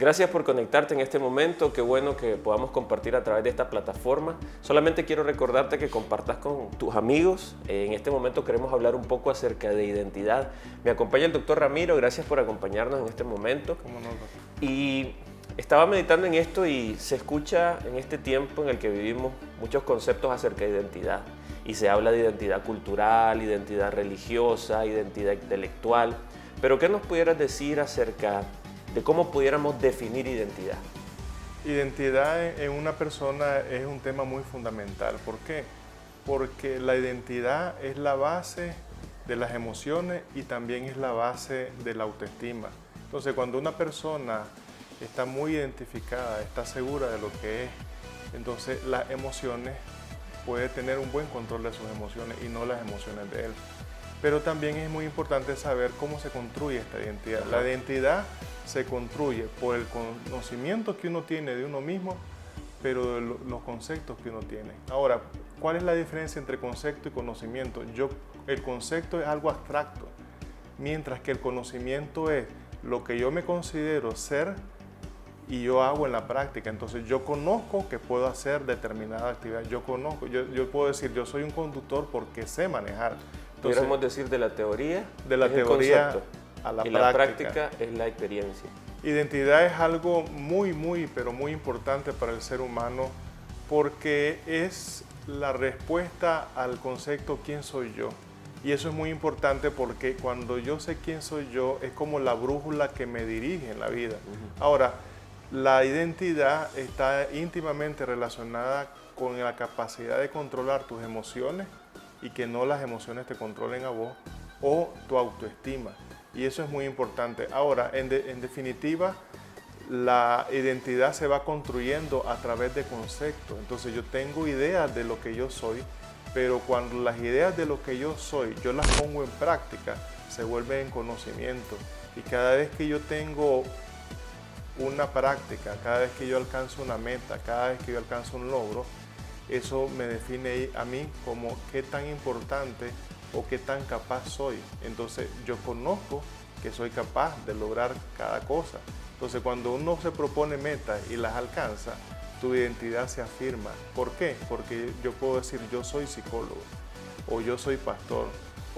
Gracias por conectarte en este momento, qué bueno que podamos compartir a través de esta plataforma. Solamente quiero recordarte que compartas con tus amigos. En este momento queremos hablar un poco acerca de identidad. Me acompaña el doctor Ramiro, gracias por acompañarnos en este momento. ¿Cómo no, doctor? Y estaba meditando en esto y se escucha en este tiempo en el que vivimos muchos conceptos acerca de identidad. Y se habla de identidad cultural, identidad religiosa, identidad intelectual. Pero ¿qué nos pudieras decir acerca de cómo pudiéramos definir identidad? Identidad en una persona es un tema muy fundamental. ¿Por qué? Porque la identidad es la base de las emociones y también es la base de la autoestima. Entonces, cuando una persona está muy identificada, está segura de lo que es, entonces las emociones puede tener un buen control de sus emociones y no las emociones de él. Pero también es muy importante saber cómo se construye esta identidad. La identidad se construye por el conocimiento que uno tiene de uno mismo, pero de los conceptos que uno tiene. Ahora, ¿cuál es la diferencia entre concepto y conocimiento? El concepto es algo abstracto, mientras que el conocimiento es lo que yo me considero ser y yo hago en la práctica. Entonces yo conozco que puedo hacer determinada actividad. Yo puedo decir, yo soy un conductor porque sé manejar. Entonces, Podríamos decir de la teoría, de la teoría a la práctica. La práctica es la experiencia. Identidad es algo pero muy importante para el ser humano porque es la respuesta al concepto ¿quién soy yo? Y eso es muy importante porque cuando yo sé quién soy yo es como la brújula que me dirige en la vida. Ahora, la identidad está íntimamente relacionada con la capacidad de controlar tus emociones y que no las emociones te controlen a vos, o tu autoestima. Y eso es muy importante. Ahora, en definitiva, la identidad se va construyendo a través de conceptos. Entonces yo tengo ideas de lo que yo soy, pero cuando las ideas de lo que yo soy, yo las pongo en práctica, se vuelven en conocimiento. Y cada vez que yo tengo una práctica, cada vez que yo alcanzo una meta, cada vez que yo alcanzo un logro, eso me define a mí como qué tan importante o qué tan capaz soy. Entonces yo conozco que soy capaz de lograr cada cosa. Entonces cuando uno se propone metas y las alcanza, tu identidad se afirma. ¿Por qué? Porque yo puedo decir yo soy psicólogo, o yo soy pastor,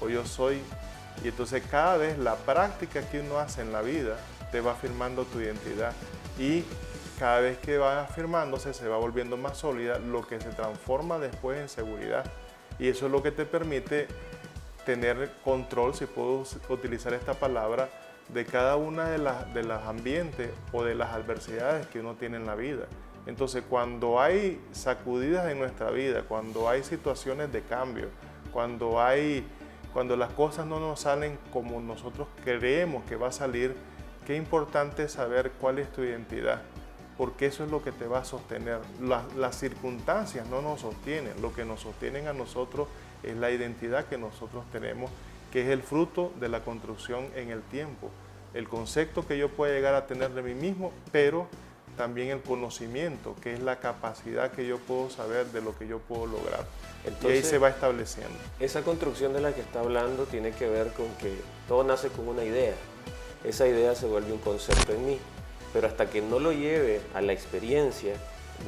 o yo soy... Y entonces cada vez la práctica que uno hace en la vida te va afirmando tu identidad. Y cada vez que va afirmándose se va volviendo más sólida, lo que se transforma después en seguridad. Y eso es lo que te permite tener control, si puedo utilizar esta palabra, de cada una de las ambientes o de las adversidades que uno tiene en la vida. Entonces, cuando hay sacudidas en nuestra vida, cuando hay situaciones de cambio, cuando las cosas no nos salen como nosotros creemos que va a salir, qué importante es saber cuál es tu identidad, porque eso es lo que te va a sostener. Las circunstancias no nos sostienen, lo que nos sostienen a nosotros es la identidad que nosotros tenemos, que es el fruto de la construcción en el tiempo. El concepto que yo puedo llegar a tener de mí mismo, pero también el conocimiento, que es la capacidad que yo puedo saber de lo que yo puedo lograr. Entonces, y ahí se va estableciendo. Esa construcción de la que está hablando tiene que ver con que todo nace con una idea. Esa idea se vuelve un concepto en mí, pero hasta que no lo lleve a la experiencia,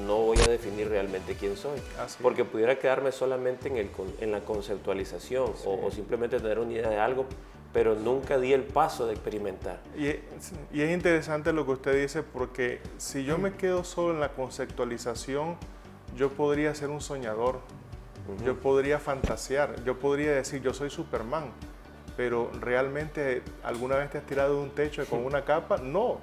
no voy a definir realmente quién soy. Porque pudiera quedarme solamente en la conceptualización, sí, o simplemente tener una idea de algo, pero nunca di el paso de experimentar. Y es interesante lo que usted dice, porque si yo me quedo solo en la conceptualización, yo podría ser un soñador, yo podría fantasear, yo podría decir yo soy Superman, pero realmente ¿alguna vez te has tirado de un techo con una capa? No.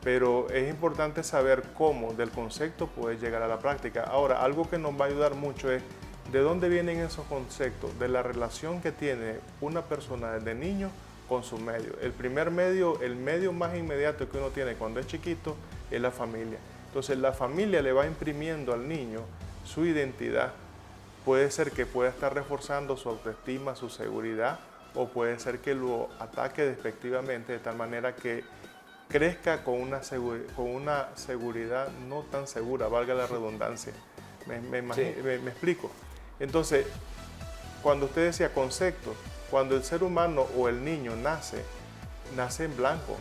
Pero es importante saber cómo del concepto puedes llegar a la práctica. Ahora, algo que nos va a ayudar mucho es de dónde vienen esos conceptos, de la relación que tiene una persona desde niño con su medio. El medio más inmediato que uno tiene cuando es chiquito es la familia. Entonces la familia le va imprimiendo al niño su identidad. Puede ser que pueda estar reforzando su autoestima, su seguridad, o puede ser que lo ataque despectivamente de tal manera que crezca con una seguridad no tan segura, valga la redundancia. Me explico. Entonces, cuando usted decía concepto, cuando el ser humano o el niño nace en blanco.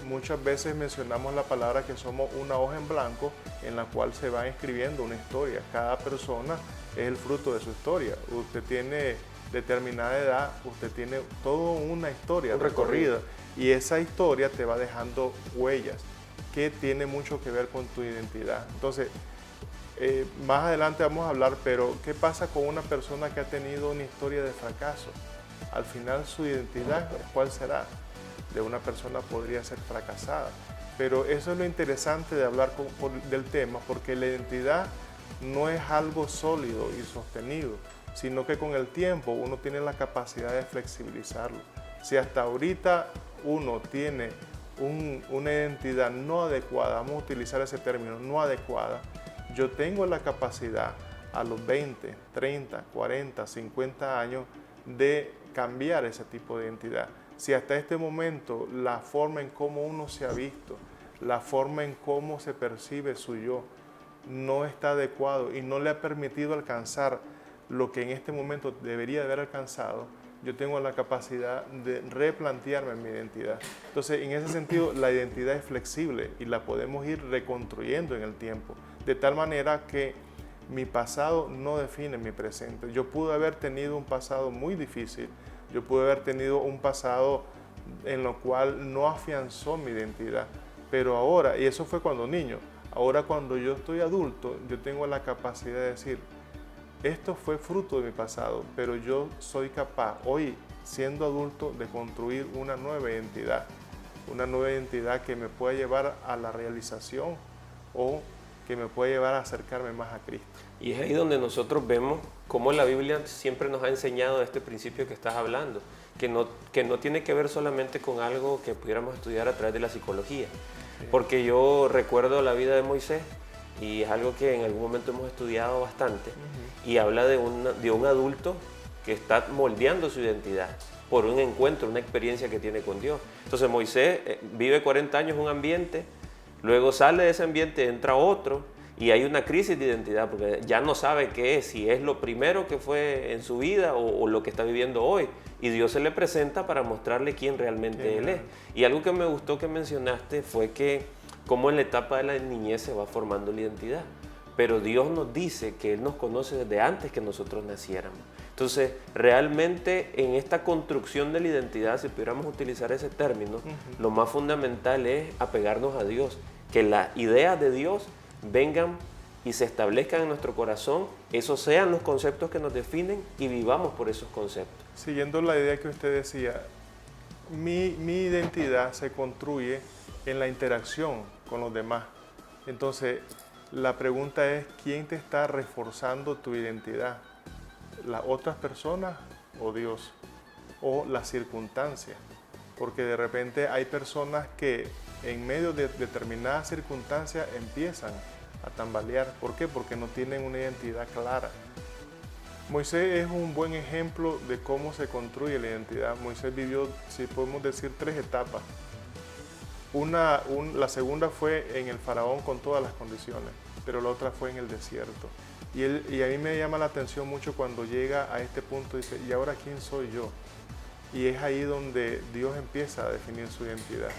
muchas veces mencionamos la palabra que somos una hoja en blanco en la cual se va escribiendo una historia. Cada persona es el fruto de su historia. Usted tiene determinada edad, usted tiene toda una historia recorrida y esa historia te va dejando huellas que tiene mucho que ver con tu identidad. Entonces, más adelante vamos a hablar, pero ¿qué pasa con una persona que ha tenido una historia de fracaso? Al final su identidad, ¿cuál será? De una persona podría ser fracasada. Pero eso es lo interesante de hablar del tema, porque la identidad no es algo sólido y sostenido, sino que con el tiempo uno tiene la capacidad de flexibilizarlo. Si hasta ahorita uno tiene una identidad no adecuada, vamos a utilizar ese término, no adecuada, yo tengo la capacidad a los 20, 30, 40, 50 años de cambiar ese tipo de identidad. Si hasta este momento la forma en cómo uno se ha visto, la forma en cómo se percibe su yo, no está adecuado y no le ha permitido alcanzar lo que en este momento debería de haber alcanzado, yo tengo la capacidad de replantearme mi identidad. Entonces, en ese sentido, la identidad es flexible y la podemos ir reconstruyendo en el tiempo, de tal manera que mi pasado no define mi presente. Yo pude haber tenido un pasado muy difícil, yo pude haber tenido un pasado en lo cual no afianzó mi identidad, pero ahora, y eso fue cuando niño, ahora cuando yo estoy adulto, yo tengo la capacidad de decir, esto fue fruto de mi pasado, pero yo soy capaz hoy, siendo adulto, de construir una nueva identidad que me pueda llevar a la realización o que me pueda llevar a acercarme más a Cristo. Y es ahí donde nosotros vemos cómo la Biblia siempre nos ha enseñado este principio que estás hablando, que no tiene que ver solamente con algo que pudiéramos estudiar a través de la psicología. Sí. Porque yo recuerdo la vida de Moisés, y es algo que en algún momento hemos estudiado bastante, y habla de un adulto que está moldeando su identidad por un encuentro, una experiencia que tiene con Dios. Entonces Moisés vive 40 años en un ambiente, luego sale de ese ambiente, entra otro, y hay una crisis de identidad, porque ya no sabe qué es, si es lo primero que fue en su vida o lo que está viviendo hoy. Y Dios se le presenta para mostrarle quién realmente Él es. Y algo que me gustó que mencionaste fue que cómo en la etapa de la niñez se va formando la identidad. Pero Dios nos dice que Él nos conoce desde antes que nosotros naciéramos. Entonces, realmente en esta construcción de la identidad, si pudiéramos utilizar ese término, lo más fundamental es apegarnos a Dios, que las ideas de Dios vengan y se establezcan en nuestro corazón, esos sean los conceptos que nos definen y vivamos por esos conceptos. Siguiendo la idea que usted decía, mi identidad se construye en la interacción con los demás. Entonces, la pregunta es, ¿quién te está reforzando tu identidad? ¿Las otras personas o Dios? ¿O las circunstancias? Porque de repente hay personas que en medio de determinadas circunstancias empiezan a tambalear. ¿Por qué? Porque no tienen una identidad clara. Moisés es un buen ejemplo de cómo se construye la identidad. Moisés vivió, si podemos decir, 3 etapas. La segunda fue en el faraón con todas las condiciones, pero la otra fue en el desierto. Y a mí me llama la atención mucho cuando llega a este punto y dice, ¿y ahora quién soy yo? Y es ahí donde Dios empieza a definir su identidad.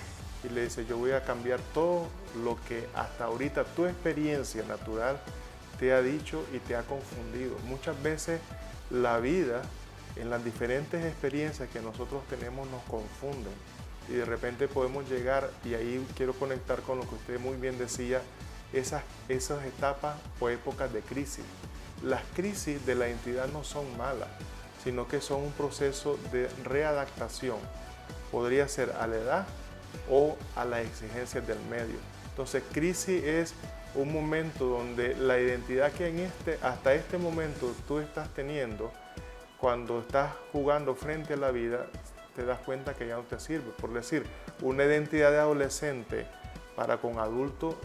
Y le dice, yo voy a cambiar todo lo que hasta ahorita tu experiencia natural te ha dicho y te ha confundido. Muchas veces la vida, en las diferentes experiencias que nosotros tenemos, nos confunden. Y de repente podemos llegar, y ahí quiero conectar con lo que usted muy bien decía, esas etapas o épocas de crisis. Las crisis de la identidad no son malas, sino que son un proceso de readaptación. Podría ser a la edad o a las exigencias del medio. Entonces, crisis es un momento donde la identidad que hasta este momento tú estás teniendo, cuando estás jugando frente a la vida, te das cuenta que ya no te sirve. Por decir, una identidad de adolescente para con adulto,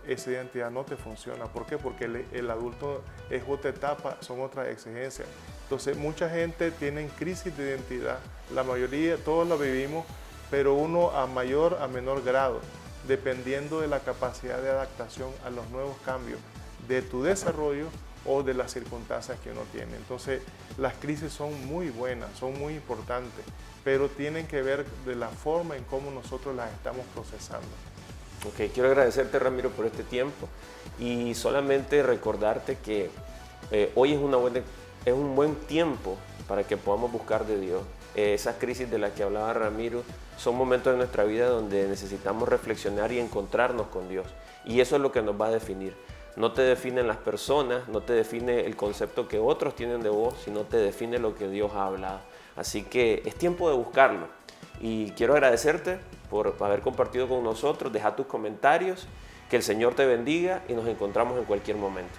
esa identidad no te funciona. ¿Por qué? Porque el adulto es otra etapa, son otras exigencias. Entonces, mucha gente tiene crisis de identidad, la mayoría, todos la vivimos, pero uno a mayor, a menor grado, dependiendo de la capacidad de adaptación a los nuevos cambios de tu desarrollo o de las circunstancias que uno tiene. Entonces, las crisis son muy buenas, son muy importantes, pero tienen que ver de la forma en cómo nosotros las estamos procesando. Ok, quiero agradecerte, Ramiro, por este tiempo y solamente recordarte que hoy es un buen tiempo para que podamos buscar de Dios. Esas crisis de las que hablaba Ramiro son momentos de nuestra vida donde necesitamos reflexionar y encontrarnos con Dios. Y eso es lo que nos va a definir. No te definen las personas, no te define el concepto que otros tienen de vos, sino te define lo que Dios ha hablado. Así que es tiempo de buscarlo. Y quiero agradecerte por haber compartido con nosotros. Deja tus comentarios, que el Señor te bendiga y nos encontramos en cualquier momento.